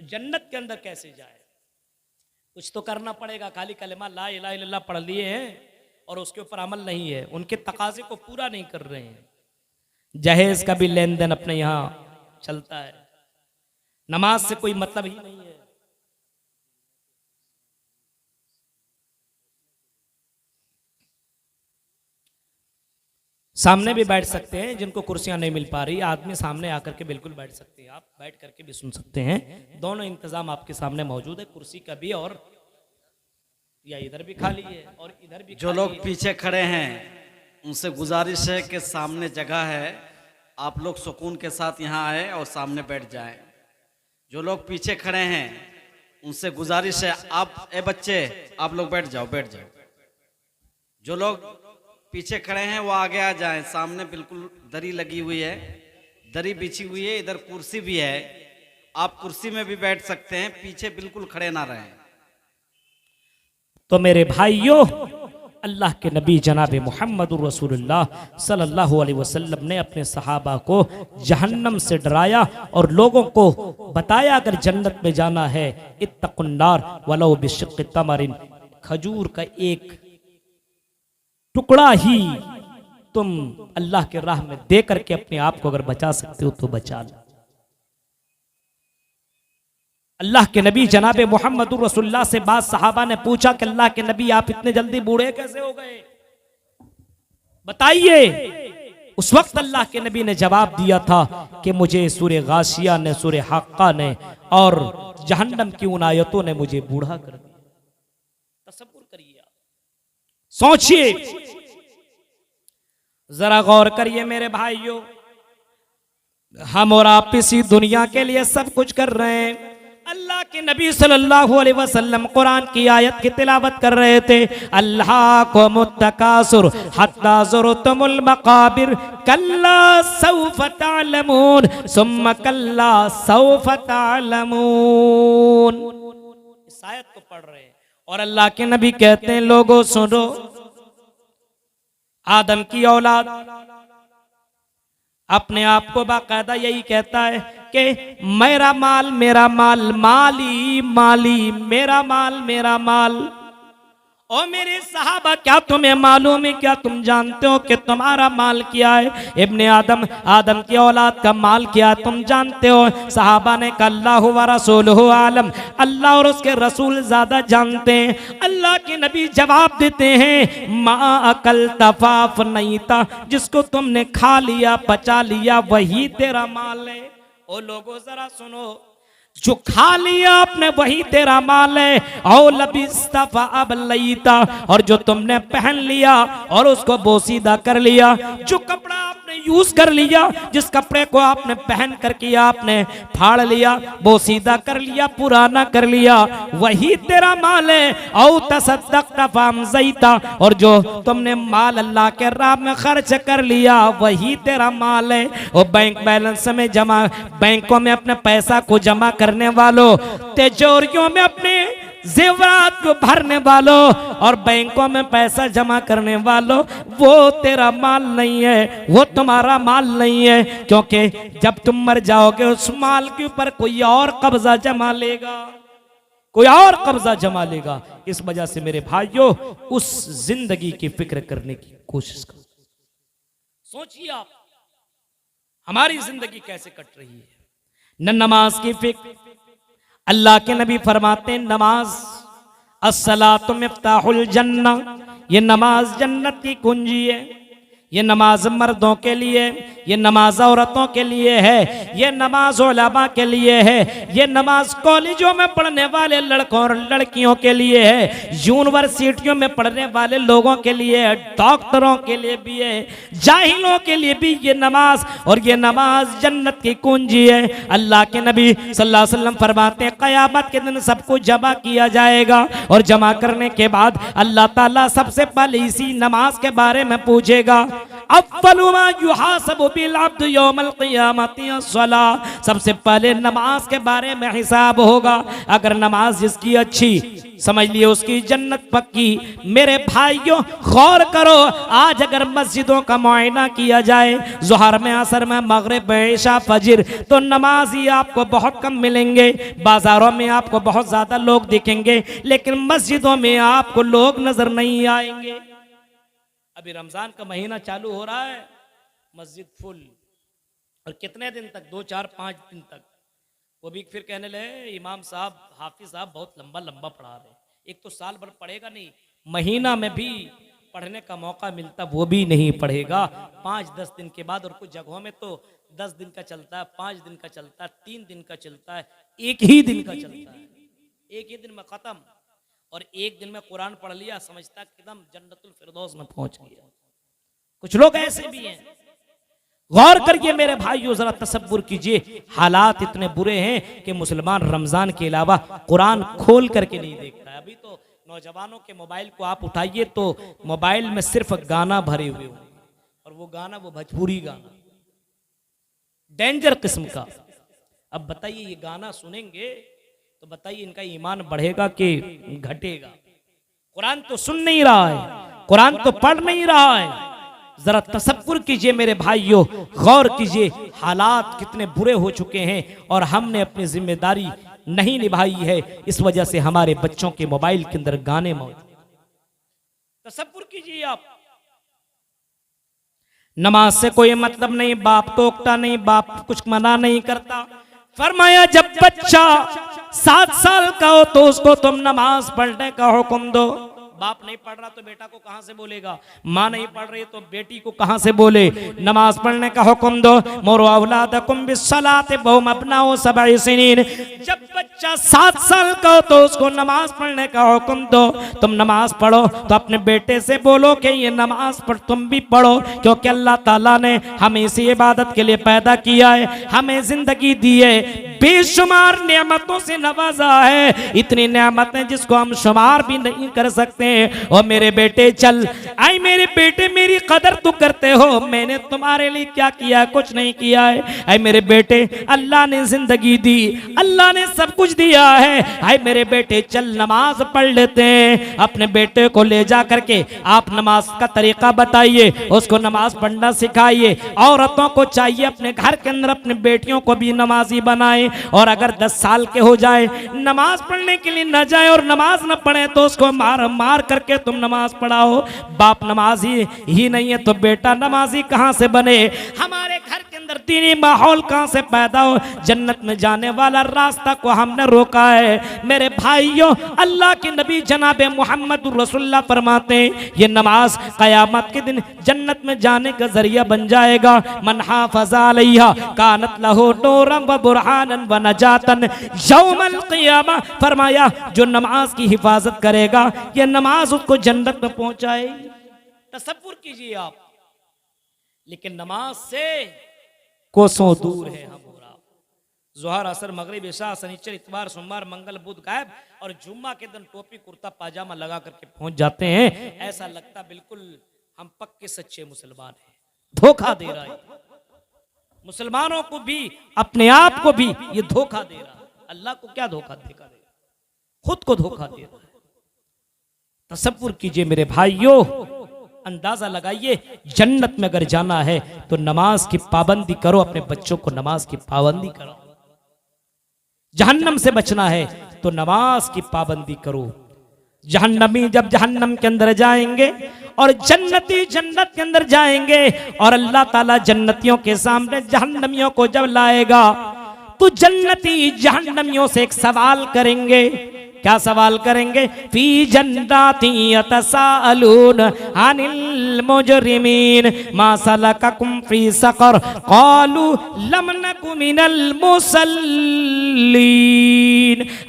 जन्नत के अंदर कैसे जाए? कुछ तो करना पड़ेगा। खाली कलेमा ला इलाहा इल्लल्लाह पढ़ लिए हैं और उसके ऊपर अमल नहीं है, उनके तकाजे को पूरा नहीं कर रहे हैं। जहेज का भी लेन देन अपने यहाँ चलता है, नमाज से कोई मतलब ही नहीं है। सामने भी बैठ सकते हैं, जिनको कुर्सियां नहीं मिल पा रही, आदमी सामने आकर के बिल्कुल बैठ सकते हैं, आप बैठ करके भी सुन सकते हैं। दोनों इंतजाम आपके सामने मौजूद है, कुर्सी का भी और या इधर भी खाली है और इधर भी। जो लोग पीछे खड़े हैं उनसे गुजारिश है कि सामने जगह है, आप लोग सुकून के साथ यहाँ आए और सामने बैठ जाएं। जो लोग पीछे खड़े हैं उनसे गुजारिश है, आप ए बच्चे आप लोग बैठ जाओ, बैठ जाओ। जो लोग पीछे खड़े हैं वो आगे आ जाएं। सामने बिल्कुल दरी लगी हुई है, दरी बिछी हुई है, इधर कुर्सी भी है, आप कुर्सी में भी बैठ सकते हैं, पीछे बिल्कुल खड़े ना रहें। तो मेरे भाइयों, अल्लाह के नबी जनाब मुहम्मदुर रसूलुल्लाह सल्लल्लाहु अलैहि वसल्लम ने अपने सहाबा को जहन्नम से डराया और लोगों को बताया अगर जन्नत में जाना है इत्तकुन्नार वलौ बिशिक्कि तमरिन, खजूर का एक टुकड़ा ही तुम अल्लाह के राह में दे करके अपने आप को अगर बचा सकते हो तो बचा लो। अल्लाह के नबी जनाब मुहम्मदुर रसूलुल्लाह से बाद सहाबा ने पूछा कि अल्लाह के नबी आप इतने जल्दी बूढ़े कैसे हो गए, बताइए। उस वक्त अल्लाह के नबी ने जवाब दिया था कि मुझे सूरह गाशिया ने, सूरह हक्का ने और जहन्नम की उन आयतों ने मुझे बूढ़ा कर दिया। तसव्वुर करिए, सोचिए, जरा गौर करिए मेरे भाइयों, हम और आप इसी दुनिया के लिए सब कुछ कर रहे हैं। अल्लाह के नबी सल्लल्लाहु अलैहि वसल्लम कुरान की आयत की तिलावत कर रहे थे, अल्लाह को मुत्तकासुर हत्ता ज़ुरतुमुल मकाबिर कल्ला सौफ तअलमून सुम्मा कल्ला सौफ तअलमून। इस आयत को पढ़ रहे हैं और अल्लाह के नबी कहते हैं लोगों सुनो, आदम की औलाद अपने आप को बाकायदा यही कहता है कि मेरा माल माली माली, मेरा माल। ओ मेरे सहाबा, क्या तुम्हें मालूम है, क्या तुम जानते हो कि तुम्हारा माल क्या है? इब्ने आदम की औलाद का माल क्या है तुम जानते हो? सहाबा ने कहा अल्लाहु व रसूलुहु आलम, अल्लाह और उसके रसूल ज्यादा जानते हैं। अल्लाह के नबी जवाब देते हैं मा अकल तफाफ नहीं था, जिसको तुमने खा लिया पचा लिया वही तेरा माल है। ओ लोगों जरा सुनो, जो खा लिया आपने वही तेरा माल है। औ लबिस्तफा अब लईता, और जो तुमने पहन लिया और उसको बोसीदा कर लिया, जो कपड़ा आपने यूज कर लिया, जिस कपड़े को आपने पहन करके आपने फाड़ लिया, बोसीदा कर लिया, पुराना कर लिया, वही तेरा माल है। औ तसद्दक़ता फ़अमज़ैता, और जो तुमने माल अल्लाह के राह में खर्च कर लिया वही तेरा माल है। वो बैंक बैलेंस में जमा, बैंकों में अपने पैसा को जमा करने वालों, तिजोरियों में अपने जेवरात को भरने वालों और बैंकों में पैसा जमा करने वालों, वो तेरा माल नहीं है, वो तुम्हारा माल नहीं है, क्योंकि जब तुम मर जाओगे उस माल के ऊपर कोई और कब्जा जमा लेगा, कोई और कब्जा जमा लेगा। इस वजह से मेरे भाइयों, उस जिंदगी की फिक्र करने की कोशिश करो। सोचिए आप हमारी जिंदगी कैसे कट रही है। न नमाज की फिक्र, अल्लाह के नबी फरमाते हैं नमाज अस्सलातु मिफ्ताहुल जन्ना, ये नमाज जन्नत की कुंजी है। ये नमाज मर्दों के लिए, ये नमाज औरतों के लिए है, ये नमाज उलमा के लिए है, ये नमाज कॉलेजों में पढ़ने वाले लड़कों और लड़कियों के लिए है, यूनिवर्सिटियों में पढ़ने वाले लोगों के लिए है, डॉक्टरों के लिए भी है, जाहिलों के लिए भी ये नमाज, और ये नमाज जन्नत की कुंजी है। अल्लाह के नबी सल्लल्लाहु अलैहि वसल्लम फरमाते हैं क़यामत के दिन सबको जमा किया जाएगा और जमा करने के बाद अल्लाह ताला सबसे पहले इसी नमाज के बारे में पूछेगा। अव्वलु मा युहासबु बिल अब्द यौमल क़ियामति अस्सलाह, सबसे पहले नमाज के बारे में हिसाब होगा। अगर नमाज जिसकी अच्छी समझ लिए उसकी जन्नत पक्की। मेरे भाइयों गौर करो, आज अगर मस्जिदों का मुआयना किया जाए, ज़ोहर में, असर में, मगरिब में, इशा, फजर, तो नमाजी आपको बहुत कम मिलेंगे। बाजारों में आपको बहुत ज्यादा लोग दिखेंगे, लेकिन मस्जिदों में आपको लोग नजर नहीं आएंगे। अभी रमजान का महीना चालू हो रहा है, मस्जिद फुल, और कितने दिन तक? 2, 4, 5 दिन तक। वो भी फिर कहने लगे इमाम साहब, हाफिज साहब बहुत लंबा लंबा पढ़ा रहे। एक तो साल भर पढ़ेगा नहीं, महीना में भी पढ़ने का मौका मिलता वो भी नहीं पढ़ेगा। 5-10 दिन के बाद, और कुछ जगहों में तो 10 दिन का चलता है, 5 दिन का चलता है, 3 दिन का चलता है, 1 ही दिन का चलता है, 1 ही दिन में खत्म। और 1 दिन में कुरान पढ़ लिया, समझता एकदम जन्नतुल फिरदौस में पहुंच गया। कुछ लोग ऐसे भी हैं। गौर करिए मेरे भाइयों, जरा तसव्वुर कीजिए, हालात इतने बुरे हैं कि मुसलमान रमजान के अलावा कुरान खोल करके नहीं देखता है। अभी तो नौजवानों के मोबाइल को आप उठाइए तो मोबाइल में सिर्फ गाना भरे हुए होंगे, और वो गाना वो भोजपुरी गाना, डेंजर किस्म का। अब बताइए, ये गाना सुनेंगे तो बताइए इनका ईमान बढ़ेगा कि घटेगा? कुरान तो सुन नहीं रहा है, कुरान तो पढ़ नहीं रहा है। जरा तसव्वुर कीजिए मेरे भाइयों, गौर कीजिए, हालात कितने बुरे हो चुके हैं, और हमने अपनी जिम्मेदारी नहीं निभाई है। इस वजह से हमारे बच्चों के मोबाइल के अंदर गाने मौजूद। तसव्वुर कीजिए आप, नमाज से कोई मतलब नहीं, बाप टोकता नहीं, बाप कुछ मना नहीं करता। फरमाया जब बच्चा 7 साल का हो तो उसको तुम नमाज पढ़ने का हुक्म दो। बाप नहीं पढ़ रहा तो बेटा को कहां से बोलेगा? माँ नहीं पढ़ रही तो बेटी को कहां से बोले? नमाज पढ़ने का हुक्म दो। मोरो औलादकुम बिस्सलाति वहुम अब्नाउ सब'i सिनीन। जब बच्चा 7 साल का हो तो उसको नमाज पढ़ने का हुक्म दो। तुम नमाज पढ़ो तो अपने बेटे से बोलो कि ये नमाज पढ़, तुम भी पढ़ो, क्योंकि अल्लाह ताला ने हमें इसी इबादत के लिए पैदा किया है, हमें जिंदगी दी है, बेशुमार नेमतों से नवाजा है, इतनी नेमतें जिसको हम शुमार भी नहीं कर सकते। और मेरे बेटे चल, आई मेरे बेटे मेरी कदर तो करते हो, मैंने तुम्हारे लिए क्या किया? कुछ नहीं किया है। आई मेरे बेटे, अल्लाह ने जिंदगी दी, अल्लाह ने सब कुछ दिया है। आई मेरे बेटे चल नमाज पढ़ लेते हैं। अपने बेटे को ले जा करके आप नमाज का तरीका बताइए, उसको नमाज पढ़ना सिखाइए। औरतों को चाहिए अपने घर के अंदर अपने बेटियों को भी नमाजी बनाए, और अगर 10 साल के हो जाए, नमाज पढ़ने के लिए न जाए और नमाज न पढ़े तो उसको मार मार करके तुम नमाज पढ़ाओ। बाप नमाजी ही नहीं है तो बेटा नमाजी कहां से बने? हमारे घर के अंदर दीनी माहौल कहां से पैदा हो? जन्नत में जाने वाला रास्ता को हमने रोका है। मेरे भाइयों, अल्लाह के नबी जनाब मोहम्मद रसूलुल्लाह फरमाते हैं, ये नमाज कयामत के दिन जन्नत में जाने का जरिया बन जाएगा। मन हाफ़ज़ा अलैहा कानत लहू नूरन व बुरहानन व नजातन यौमल क़ियामा। फरमाया जो नमाज की हिफाजत करेगा, ये नमाज उसको जन्नत में पहुंचाएगी। तसव्वुर कीजिए आप। लेकिन नमाज से कोसों दूर है हम। ज़ोहर, असर, मगरिब, इशा, शनिचर, इतवार, सोमवार, मंगल, बुध गायब, और जुम्मा के दिन टोपी कुर्ता पाजामा लगा करके पहुंच जाते हैं। ऐसा लगता बिल्कुल हम पक्के सच्चे मुसलमान हैं। धोखा दे रहा है मुसलमानों को भी, अपने आप को भी ये धोखा दे रहा है। अल्लाह को क्या धोखा देगा? खुद को धोखा दे रहा है। तसव्वुर कीजिए मेरे भाइयों, अंदाजा लगाइए, जन्नत में अगर जाना है तो नमाज की पाबंदी करो, अपने बच्चों को नमाज की पाबंदी करो। जहन्नम से बचना है तो नमाज की पाबंदी करो। जहन्नमी जब जहन्नम के अंदर जाएंगे और जन्नती जन्नत के अंदर जाएंगे, और अल्लाह ताला जन्नतियों के सामने जहन्नमियों को जब लाएगा तो जन्नती जहन्नमियों से एक सवाल करेंगे। क्या सवाल करेंगे? फी जन्नाति यतसाअलून अनिल मुजरिमीन मा सलककुम फी सकर कालू लम नकु मिनल मुसल्लीन।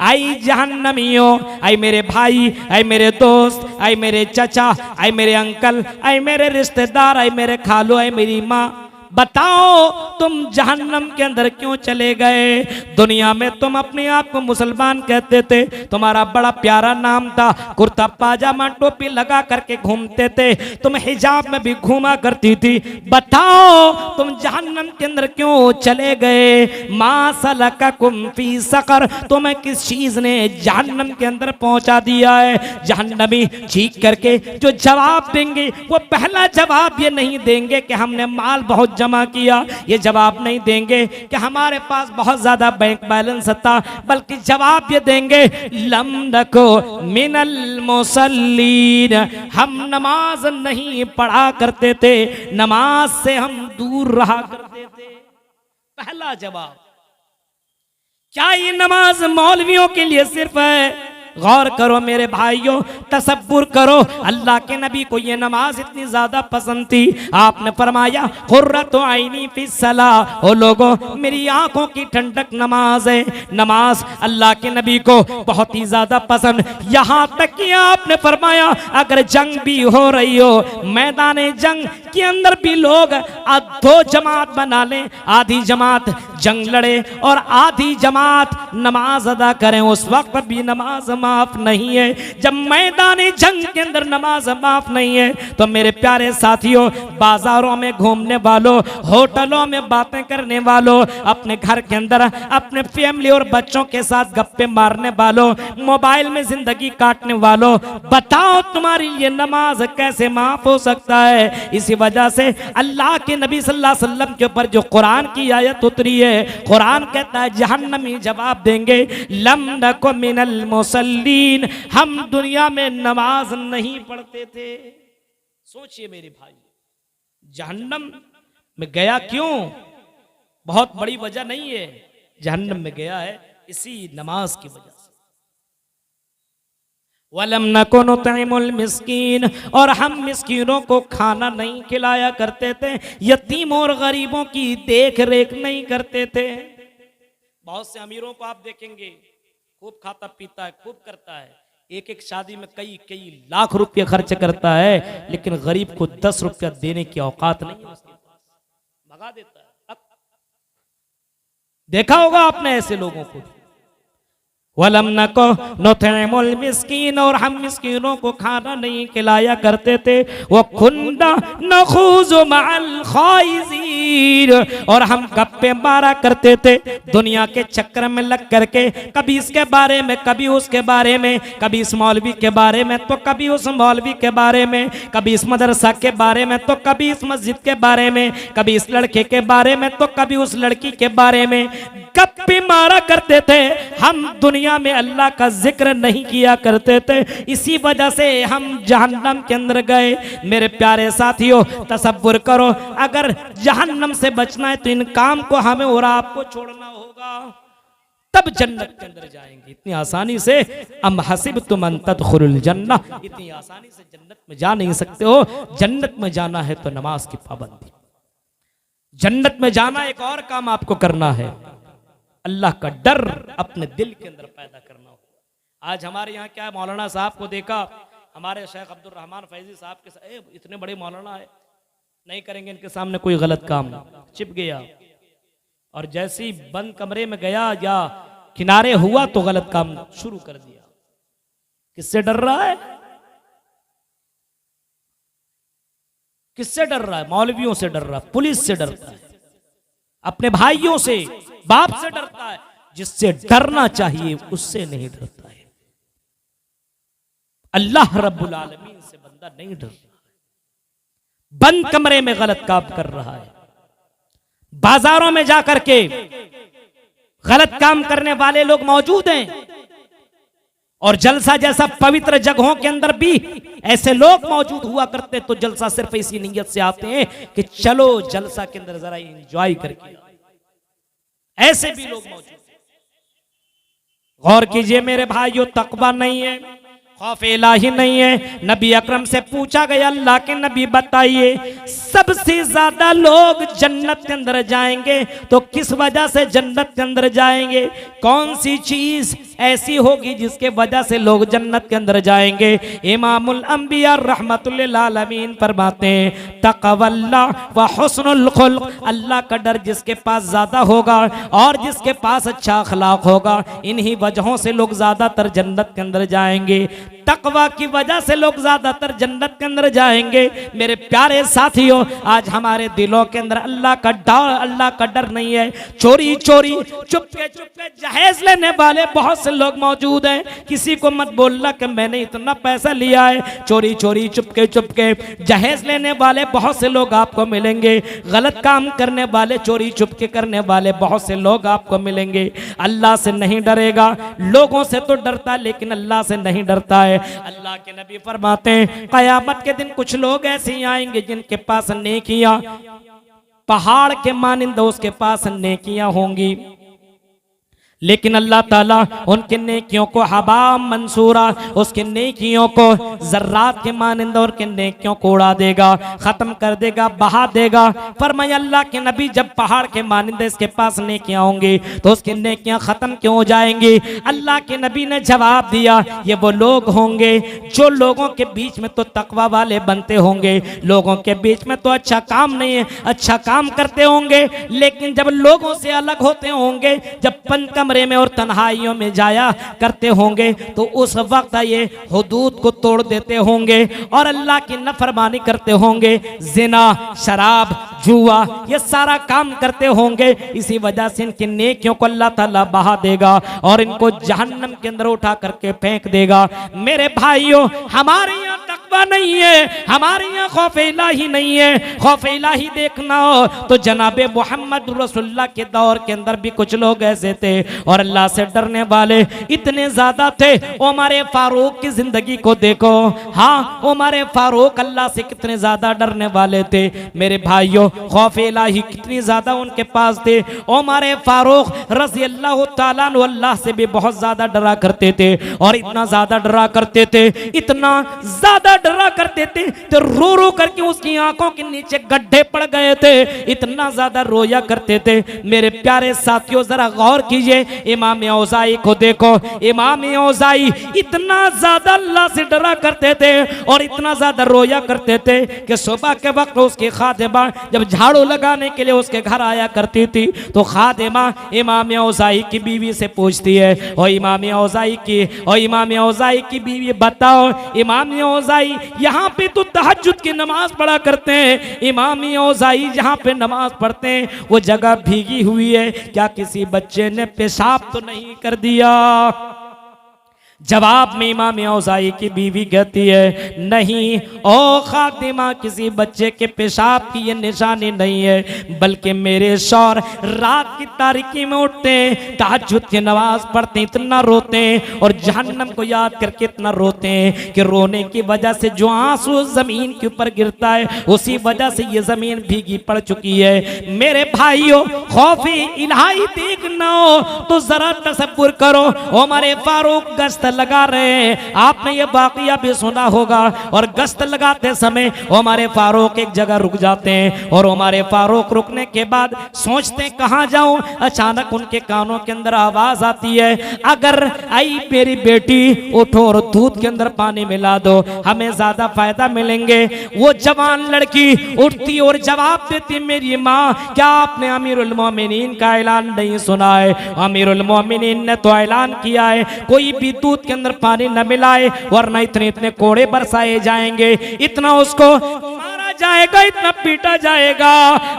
आई जहन्नमियों, आई मेरे भाई, आई मेरे दोस्त, आई मेरे चचा, आई मेरे अंकल, आई मेरे रिश्तेदार, आई मेरे खालो, आई मेरी माँ, बताओ तुम जहन्नम के अंदर क्यों चले गए? दुनिया में तुम अपने आप को मुसलमान कहते थे, तुम्हारा बड़ा प्यारा नाम था, कुर्ता पाजामा टोपी लगा करके घूमते थे, तुम हिजाब में भी घूमा करती थी। बताओ तुम जहन्नम के अंदर क्यों चले गए? मा सलककुम फी सकर, तुम्हें किस चीज ने जहन्नम के अंदर पहुंचा दिया है? जहन्नमी चीख करके जो जवाब देंगे वो पहला जवाब ये नहीं देंगे कि हमने माल बहुत जमा किया, ये जवाब नहीं देंगे कि हमारे पास बहुत ज्यादा बैंक बैलेंस था, बल्कि जवाब ये देंगे लम नको मिनल मुसल्लीन, हम नमाज नहीं पढ़ा करते थे, नमाज से हम दूर रहा करते थे। पहला जवाब। क्या ये नमाज मौलवियों के लिए सिर्फ है? गौर करो मेरे भाइयों, तसब्बुर करो, अल्लाह के नबी को ये नमाज इतनी ज्यादा पसंद थी, आपने फरमाया कुर्रतु आइनी फिस सलाह, ओ लोगों मेरी आंखों की ठंडक नमाज है। नमाज अल्लाह के नबी को बहुत ही ज्यादा पसंद, यहां तक कि आपने फरमाया अगर जंग भी हो रही हो, मैदान जंग के अंदर भी लोग दो जमात बना लें, आधी जमात जंग लड़े और आधी जमात नमाज अदा करें, उस वक्त भी नमाज माफ नहीं है। जब मैदान जंग के अंदर नमाज माफ नहीं है तो मेरे प्यारे साथियों, बाजारों में घूमने वालों, होटलों में बातें करने वालों, अपने घर के अंदर अपने फैमिली और बच्चों के साथ गप्पे मारने वालों, मोबाइल में जिंदगी काटने वालों, बताओ तुम्हारी ये नमाज कैसे माफ हो सकता है? इसी वजह से अल्लाह के नबी सल्लल्लाहु अलैहि वसल्लम के ऊपर जो कुरान की आयत उतरी है, कुरान कहता है जहन्नमी जवाब देंगे लम नको मिनल मुसल्लीन, हम दुनिया में नमाज नहीं पढ़ते थे। सोचिए मेरे भाई, जहन्नम में गया क्यों? बहुत बड़ी वजह नहीं है, जहन्नम में गया है इसी नमाज की वजह से। वलम नको नुतइमुल मिस्कीन, और हम मिस्कीनों को खाना नहीं खिलाया करते थे, यतीम और गरीबों की देख रेख नहीं करते थे। बहुत से अमीरों को आप देखेंगे खूब खाता पीता है, खूब करता है, एक एक शादी में कई कई लाख रुपये खर्च करता है, लेकिन गरीब को 10 रुपया देने की औकात नहीं है उसके पास, भगा देता है। देखा होगा आपने ऐसे लोगों को। वलम नको नुतइमुल मिस्कीन, और हम मिस्कीनों को खाना नहीं खिलाया करते थे। वो कुन्ना नखूज़ु मअल खाइज़ीन, और हम गप्पे मारा करते थे दुनिया के चक्कर में लग करके, कभी इसके बारे में, कभी उसके बारे में, कभी इस मौलवी के बारे में तो कभी उस मौलवी के बारे में, कभी इस मदरसा के बारे में तो कभी इस मस्जिद के बारे में, कभी इस लड़के के बारे में तो कभी उस लड़की के बारे में गप्पे मारा करते थे। हम दुनिया में अल्लाह का जिक्र नहीं किया करते थे, इसी वजह से हम जहन्नम के अंदर गए। मेरे प्यारे साथियों, तसब्बुर करो, अगर जहन्नम से बचना है तो इन काम को हमें और आपको छोड़ना होगा, तब जन्नत के अंदर जाएंगे। इतनी आसानी से अम हसिबतुम अन तदखुलुल जन्नह, इतनी आसानी से जन्नत में जा नहीं सकते हो। जन्नत में जाना है तो नमाज की पाबंदी, जन्नत में जाना एक और काम आपको करना है, अल्लाह का डर अपने दिल के अंदर पैदा करना होगा। आज हमारे यहाँ क्या है, मौलाना साहब को देखा, हमारे शेख अब्दुल रहमान फैजी साहब के इतने बड़े मौलाना है, नहीं करेंगे इनके सामने कोई गलत काम, चिप गया, और जैसे ही बंद कमरे में गया या किनारे हुआ तो गलत काम शुरू कर दिया। किससे डर रहा है? किससे डर रहा है? मौलवियों से डर रहा है, पुलिस से डरता है, अपने भाइयों से, बाप से डरता है। जिससे डरना चाहिए उससे नहीं डरता है। अल्लाह रब्बुल आलमीन से बंदा नहीं डर रहा है। बंद कमरे में गलत काम कर रहा है, बाजारों में जाकर के गलत काम करने वाले लोग मौजूद हैं, और जलसा जैसा पवित्र जगहों के अंदर भी ऐसे लोग मौजूद हुआ करते, तो जलसा सिर्फ इसी नीयत से आते हैं कि चलो जलसा के अंदर जरा एंजॉय करके, ऐसे भी लोग मौजूद हैं। गौर कीजिए मेरे भाइयों, तकवा नहीं है, खौफ इलाही नहीं है। नबी अकरम से पूछा गया, अल्लाह के नबी बताइए सबसे ज्यादा लोग जन्नत के अंदर जाएंगे तो किस वजह से जन्नत के अंदर जाएंगे? कौन सी चीज ऐसी होगी जिसके वजह से लोग जन्नत के अंदर जाएंगे। इमामुल अंबिया रहमतुल लिल आलमीन फरमाते हैं तक़वल्लाह व हुस्नुल खुल्क, अल्लाह का डर जिसके पास ज्यादा होगा और जिसके पास अच्छा अखलाक होगा, इन्हीं वजहों से लोग ज्यादातर जन्नत के अंदर जाएंगे। तकवा की वजह से लोग ज्यादातर जन्नत के अंदर जाएंगे। मेरे प्यारे साथियों, आज हमारे दिलों के अंदर अल्लाह का डर नहीं है। चोरी चोरी चुपके चुपके जहेज लेने वाले बहुत से लोग मौजूद हैं। किसी को मत बोलना कि मैंने इतना पैसा लिया है। चोरी चोरी चुपके चुपके जहेज लेने वाले बहुत से लोग आपको मिलेंगे। गलत काम करने वाले, चोरी चुपके करने वाले बहुत से लोग आपको मिलेंगे। अल्लाह से नहीं डरेगा, लोगों से तो डरता लेकिन अल्लाह से नहीं डरता है। अल्लाह के नबी फरमाते हैं कयामत के दिन कुछ लोग ऐसे ही आएंगे जिनके पास नेकियां पहाड़ के मानिंदा उसके पास नेकियां होंगी, लेकिन अल्लाह ताला उनके नेकियों को हबा मंसूरा, उसके नेकियों को जर्रात के मानिंदा और के नेकियों को उड़ा देगा, खत्म कर देगा, बहा देगा। फरमाया अल्लाह के नबी जब पहाड़ के मानिंदा इसके पास नेकियां होंगी तो उसकी नेकियां खत्म क्यों हो जाएंगी? अल्लाह के नबी ने जवाब दिया ये वो लोग होंगे जो लोगों के बीच में तो तकवा वाले बनते होंगे, लोगों के बीच में तो अच्छा काम नहीं है, अच्छा काम करते होंगे, लेकिन जब लोगों से अलग होते होंगे, जब कमरे में और तन्हाइयों में जाया करते होंगे तो उस वक्त ये हुदूद को तोड़ देते होंगे और अल्लाह की नफरमानी करते होंगे, जिना, शराब, जुआ, ये सारा काम करते होंगे। इसी वजह से इनकी नेकियों को अल्लाह ताला बहा देगा और इनको जहन्नम के अंदर उठा करके फेंक देगा। मेरे भाइयों, हमारे यहाँ तकवा नहीं है, हमारे यहाँ खौफ इलाही नहीं है। खौफ इलाही देखना हो तो जनाबे मोहम्मद रसूलुल्लाह के दौर के अंदर भी कुछ लोग ऐसे थे और अल्लाह से डरने वाले इतने ज्यादा थे। उमर फारूक की जिंदगी को देखो, हाँ उमर फारूक अल्लाह से कितने ज्यादा डरने वाले थे। मेरे भाइयों, खौफ इलाही कितनी ज्यादा उनके पास थे। उमर फारूक रज़ी अल्लाह ताला अन्हु अल्लाह से भी बहुत ज्यादा डरा करते थे और इतना ज्यादा डरा करते थे, इतना ज्यादा डरा करते थे तो रो रो करके उसकी आंखों के नीचे गड्ढे पड़ गए थे, इतना ज्यादा रोया करते थे। मेरे प्यारे साथियों, जरा गौर कीजिए, इमाम औज़ाई को देखो। इमाम औज़ाई इतना ज्यादा अल्लाह से डरा करते थे और इतना ज्यादा रोया करते थे कि सुबह के वक्त उसकी खादिमा जब झाड़ू लगाने के लिए उसके घर आया करती थी तो खादिमा इमाम औज़ाई की बीवी से पूछती है, और इमाम औज़ाई की बीवी बताओ, इमाम औज़ाई यहाँ पे तो तहज्जुद की नमाज पढ़ा करते हैं, इमाम औज़ाई जहाँ पे नमाज पढ़ते हैं वो जगह भीगी हुई है, क्या किसी बच्चे ने पेशाब तो नहीं कर दिया? जवाब में इमाम औज़ाई की बीवी कहती है, नहीं ओ खातिमा, किसी बच्चे के पेशाब की ये निशानी नहीं है, बल्कि मेरे शौहर रात की तारीकी में उठते हैं, तहज्जुद की नमाज पढ़ते हैं, इतना रोते हैं और जहन्नम को याद करके इतना रोते हैं कि रोने की वजह से जो आंसू जमीन के ऊपर गिरता है उसी वजह से ये जमीन भीगी पड़ चुकी है। मेरे भाइयों, खौफे इलाही देखना हो तो जरा तसव्वुर करो, उमर फारूक गश्त लगा रहे हैं, आपने ये वाकया भी सुना होगा, और गश्त लगाते समय उमर फारूक एक जगह रुक जाते हैं और उमर फारूक रुकने के बाद सोचते हैं कहाँ जाऊं। अचानक उनके कानों के अंदर आवाज आती है, अगर आई मेरी बेटी उठो और दूध के अंदर पानी मिला दो, हमें ज्यादा फायदा मिलेंगे। वो जवान लड़की उठती और जवाब देती, मेरी माँ, क्या आपने अमीरुल मोमिनीन का ऐलान नहीं सुना है? अमीरुल मोमिनीन ने तो ऐलान किया है कोई भी दूध के अंदर पानी न मिलाए वरना इतने कोड़े बरसाए जाएंगे, इतना उसको मारा जाएगा, इतना पीटा जाएगा।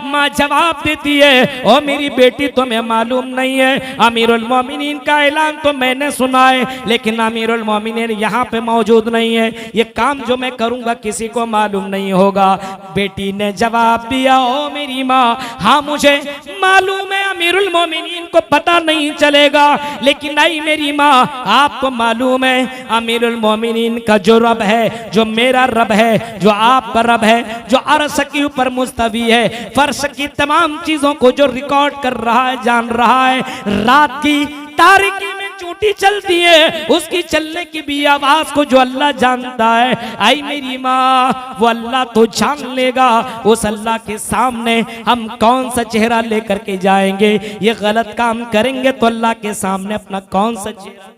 माँ जवाब देती है, ओ मेरी बेटी, तुम्हें मालूम नहीं है, अमीरुल मोमिनीन का ऐलान तो मैंने सुना है, लेकिन अमीरुल मोमिनीन यहाँ पे मौजूद नहीं है, ये काम जो मैं करूंगा किसी को मालूम नहीं होगा। बेटी ने जवाब दिया, ओ मेरी माँ, हाँ मुझे मालूम है अमीरुल मोमिनीन को पता नहीं चलेगा, लेकिन आई मेरी माँ, आपको मालूम है अमीरुल मोमिनीन का जो रब है, जो मेरा रब है, जो आपका रब है, जो अर्श के ऊपर मुस्तवी है, फर्श की तमाम चीजों को जो रिकॉर्ड कर रहा है, जान रहा है, रात की तारीकी में चोटी चलती है, उसकी चलने की भी आवाज को जो अल्लाह जानता है, आई मेरी माँ, वो अल्लाह तो जान लेगा। उस अल्लाह के सामने हम कौन सा चेहरा लेकर के जाएंगे? ये गलत काम करेंगे तो अल्लाह के सामने अपना कौन सा चेहरा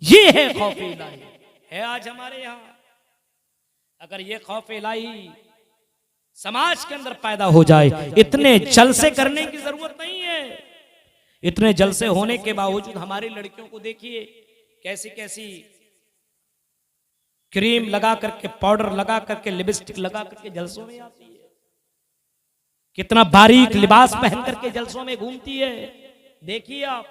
ये है खौफ इलाही, है आज हमारे यहां। अगर ये खौफ इलाही समाज के अंदर पैदा हो जाए, इतने जलसे करने की जरूरत नहीं है। इतने जलसे होने के बावजूद हमारी लड़कियों को देखिए कैसी कैसी क्रीम लगा करके, पाउडर लगा करके, लिपस्टिक लगा करके जलसों में आती है। कितना बारीक लिबास पहन करके जलसों में घूमती है। देखिए आप,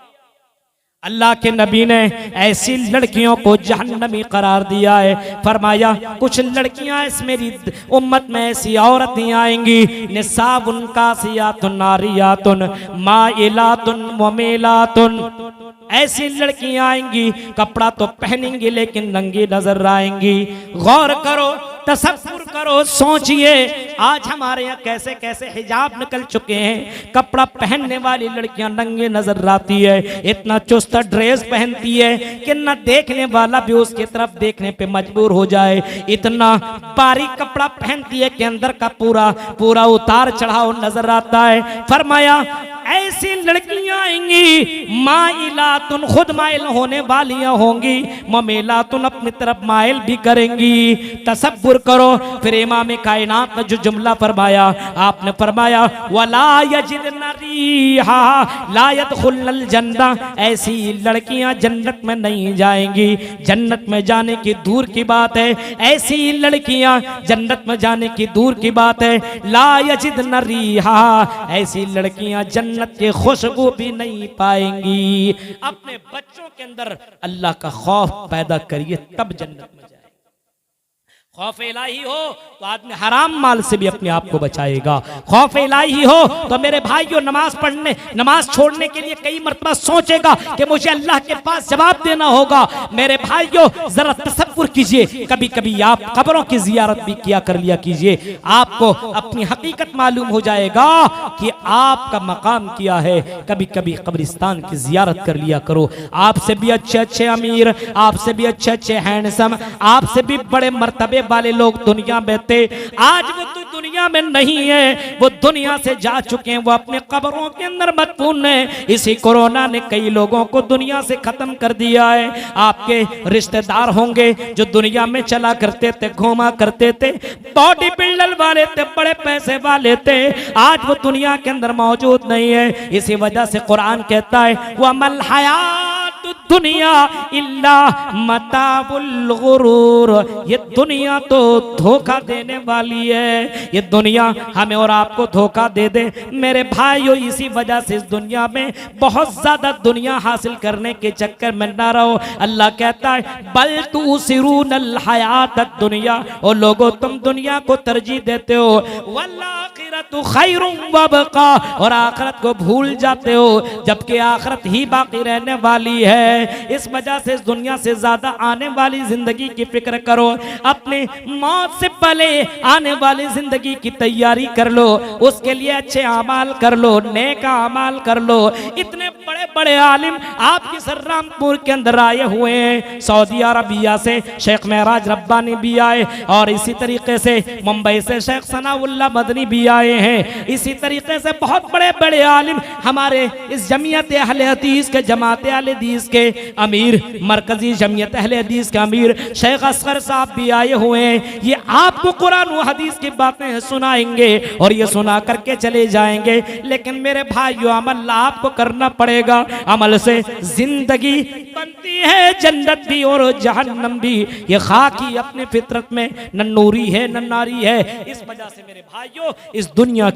अल्लाह के नबी ने ऐसी लड़कियों को जहन्नमी करार दिया है। फरमाया कुछ लड़कियां इस मेरी उम्मत में ऐसी औरतें आएंगी, निसाबुन कासियातुन नारियातुन माइलातुन मुमीलातुन। ऐसी लड़कियां आएंगी, कपड़ा तो पहनेंगी लेकिन नंगी नजर आएंगी। गौर करो, तसव्वुर करो, सोचिए आज हमारे यहाँ कैसे कैसे हिजाब निकल चुके हैं। कपड़ा पहनने वाली लड़कियां नंगे नजर आती है, इतना चुस्त ड्रेस पहनती है कि न देखने वाला भी उसकी तरफ देखने पे मजबूर हो जाए। इतना बारीक कपड़ा पहनती है कि अंदर का पूरा पूरा उतार चढ़ाव नजर आता है। फरमाया ऐसी लड़कियां आएंगी, माइलातुन, खुद माइल होने वालियां होंगी, ममेलातुन, अपनी तरफ माइल भी करेंगी। तसव्वुर करो। फिर इमाम कायनात ने जो जुमला फरमाया, आपने फरमाया वला यजिदन रीहा ला यदखुलनल जन्नह, ऐसी लड़कियां जन्नत में नहीं जाएंगी। जन्नत में जाने की दूर की बात है, ऐसी लड़कियां जन्नत में जाने की दूर की बात है। ला यजिदन रीहा, ऐसी लड़कियां जन्नत की खुशबू भी नहीं पाएंगी। अपने बच्चों के अंदर अल्लाह का खौफ पैदा करिए, तब जन्नत में जाए। खौफ इलाही हो तो आदमी हराम माल से भी अपने आप को बचाएगा। खौफ इलाही हो तो मेरे भाइयों नमाज छोड़ने के लिए कई मरतबा सोचेगा कि मुझे अल्लाह के पास जवाब देना होगा। मेरे भाइयों जरा तसव्वुर कीजिए, कभी कभी आप कब्रों की जियारत भी किया कर लिया कीजिए। आपको अपनी हकीकत मालूम हो जाएगा कि आपका मकाम क्या है। कभी कभी कब्रिस्तान की जियारत कर लिया करो। आपसे भी अच्छे अच्छे अमीर, आपसे भी अच्छे अच्छे हैंडसम, आपसे भी बड़े मर्तबे वाले लोग दुनिया में थे, आज वो तो दुनिया में नहीं है, वो दुनिया से जा चुके हैं, वो अपने कब्रों के अंदर मदफून है। इसी कोरोना ने कई लोगों को दुनिया से खत्म कर दिया है। आपके रिश्तेदार होंगे जो दुनिया में चला करते थे, घूमा करते थे, बॉडी बिल्डर वाले थे, बड़े पैसे वाले थे, आज वो दुनिया के अंदर मौजूद नहीं है। इसी वजह से कुरान कहता है वमल हयात दुनिया इल्ला मताउल गुरूर, ये दुनिया तो धोखा देने वाली है। ये दुनिया हमें और आपको धोखा दे दे मेरे भाइयों। इसी वजह से इस दुनिया में बहुत ज्यादा दुनिया हासिल करने के चक्कर में ना रहो। अल्लाह कहता है बल तुसिरूनल हयातद दुनिया, और लोगों तुम दुनिया को तरजीह देते हो, वल आखिरतु खैरुम वबका, और आखिरत को भूल जाते हो, जबकि आखिरत ही बाकी रहने वाली है। इस वजह से इस दुनिया से ज्यादा आने वाली जिंदगी की फिक्र करो। अपने मौत से पहले आने वाली जिंदगी की तैयारी कर लो, उसके लिए अच्छे अमाल कर लो, नेक अमाल कर लो। इतने बड़े बड़े आलिम आपकी सर्रामपुर के अंदर आए हुए हैं। सऊदी अरबिया से शेख महराज रब्बानी भी आए, और इसी तरीके से मुंबई से शेख सनाउल्लाह मदनी भी आए हैं। इसी तरीके से बहुत बड़े बड़े आलिम हमारे इस जमीयत अहले हदीस के, जमात अहले हदीस के अमीर, मरकजी जमीयत अहले हदीस के अमीर शेख असगर साहब भी आए हुए हैं। ये आपको कुरान और हदीस की बातें सुनाएंगे और ये सुना करके चले जाएंगे। लेकिन मेरे भाइयों अमल आपको करना पड़ेगा। अमल से जिंदगी बनती है, जन्नत भी और जहन्नम भी। ये खाकी अपने फितरत में न नूरी है न नारी है। इस वजह से मेरे भाइयों इस दुनिया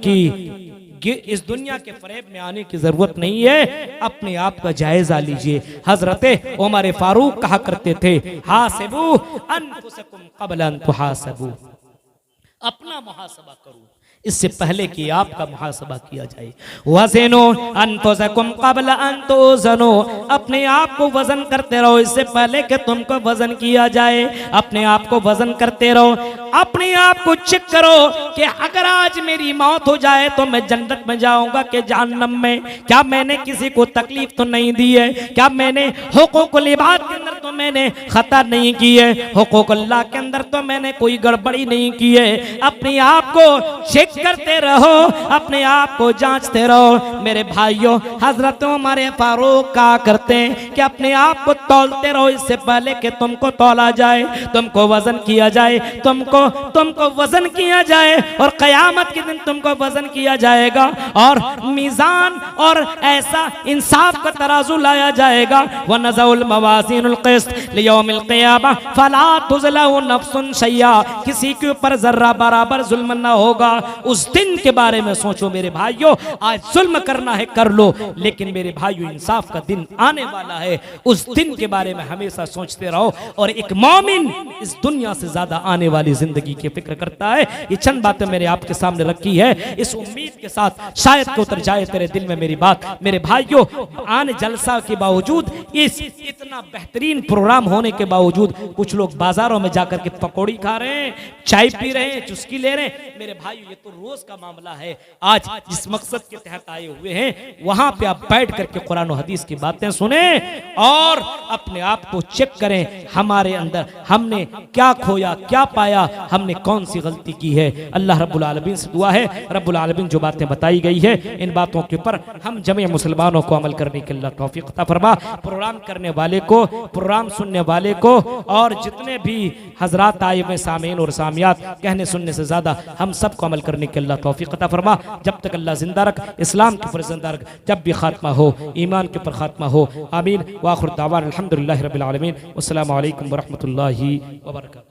के फरेब में आने की जरूरत नहीं है। अपने आप का जायजा लीजिए। हजरत उमर फारूक कहा करते थे हासिबू अनफुसकुम क़ब्ल अन तुहासबू, अपना मुहासबा करो इससे पहले कि आपका मुहासबा किया जाए। वज़नो अनफुसकुम क़ब्ल अन तुज़नो, अपने आप को वजन करते रहो इससे पहले कि तुमको वजन किया जाए। अपने आप को वजन करते रहो। अपने आप को चेक करो कि अगर आज मेरी मौत हो जाए तो मैं जन्नत में जाऊंगा कि जहन्नम में? क्या मैंने किसी को तकलीफ तो नहीं दी है? क्या मैंने हुकूकुल इबाद के अंदर तो मैंने खता नहीं की है? हुकूक अल्लाह के अंदर तो मैंने कोई गड़बड़ी नहीं की है? अपने आप को चेक करते रहो, अपने आप को जांचते रहो। मेरे भाइयों, हजरत उमर फारूक कहा करते हैं कि अपने आप को तौलते रहो इससे पहले कि तुमको तौला जाए, तुमको वजन किया जाए, तुमको वजन किया जाए और कयामत के दिन तुमको वजन किया जाएगा और मीजान और ऐसा इंसाफ का तराजू लाया जाएगा। व नज़उल मवाज़ीनुल क़िस्त लियौमिल क़ियामा फला तुज़लमु नफ्सुन शैया, किसी के ऊपर जर्रा बराबर जुल्म ना होगा। उस दिन के बारे में सोचो मेरे भाइयों। आज जुल्म करना है कर लो, लेकिन मेरे भाइयों इंसाफ का दिन आने वाला है, उस दिन के बारे में हमेशा सोचते रहो। और एक मोमिन इस दुनिया से ज्यादा आने वाली जिंदगी की फिक्र करता है। ये चंद बातें मैंने आपके सामने रखी है इस उम्मीद के साथ शायद कि उतर जाए तेरे दिल में मेरी बात। मेरे भाइयों, आने जलसा के बावजूद, इस इतना बेहतरीन प्रोग्राम होने के बावजूद कुछ लोग बाजारों में जाकर के पकौड़ी खा रहे हैं, चाय पी रहे हैं, चुस्की ले रहे हैं। मेरे भाइयों, ये तो रोज का मामला है। आज जिस मकसद के तहत आए हुए हैं वहां पे आप बैठ करके कुरान और हदीस की बातें सुने और अपने आप को चेक करें, हमारे अंदर हमने क्या खोया, क्या पाया, हमने कौन सी गलती की है। अल्लाह रब्बुल आलमीन से दुआ है, रब्बुल आलमीन जो बातें बताई गई है इन बातों के ऊपर हम जमीय मुसलमानों को अमल करने के अल्लाह तौफीक अता फरमा। प्रोग्राम करने वाले को, प्रोग्राम सुनने वाले को और जितने भी हजरात आए हुए सामीन और सामियात, कहने सुनने से ज्यादा हम सबको अमल करने के अल्लाह तौफीक अता फरमा। जब तक अल्लाह जिंदा रख, इस्लाम के ऊपर जिंदा रख, जब भी खात्मा हो ईमान के ऊपर खात्मा हो। आमीन। व आखिर दावाना अल्हम्दुलिल्लाहि रब्बिल आलमीन। अस्सलामु अलैकुम व रहमतुल्लाहि व बरकातहू।